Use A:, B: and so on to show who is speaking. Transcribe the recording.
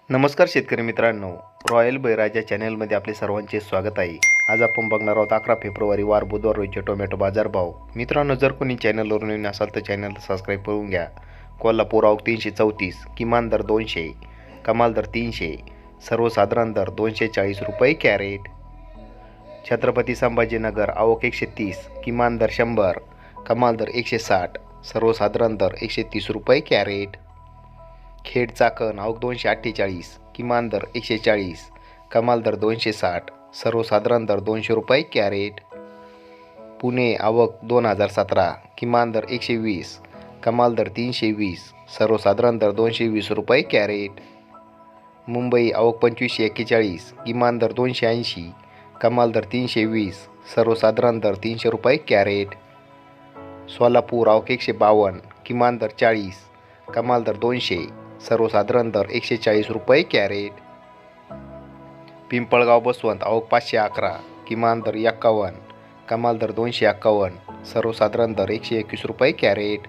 A: नमस्कार शेतकरी मित्रांनो, रॉयल बळीराजा चॅनलमध्ये आपले सर्वांचे स्वागत आहे. आज आपण बघणार आहोत 11 फेब्रुवारी वार बुधवार रोजचे टोमॅटो बाजारभाव. मित्रांनो, जर कोणी चॅनलवर नवीन असाल तर चॅनलला सबस्क्राईब करून घ्या. कोल्हापूर आवक 334, किमान दर 200, कमाल दर 300, सर्वसाधारण दर 240 रुपये कॅरेट. छत्रपती संभाजीनगर आवक 130, किमान दर 100, कमाल दर 160, सर्वसाधारण दर 130 रुपये कॅरेट. खेड चाकण आवक 248, किमान दर 140, कमाल दर 260, सर्वसाधारण दर 200 रुपये कॅरेट. पुणे आवक 2017, किमान दर 120, कमाल दर 320, सर्वसाधारण दर 220 रुपये कॅरेट. मुंबई आवक 2541, किमान दर 280, कमाल दर 320, सर्वसाधारण दर 300 रुपये कॅरेट. सोलापूर आवक 152, किमान दर 40, कमाल दर 200, सर्वसाधारण दर 140 रुपये कॅरेट. पिंपळगाव बसवंत आवक 511, किमान दर 51, कमाल दर 251, सर्वसाधारण दर 121 रुपये कॅरेट.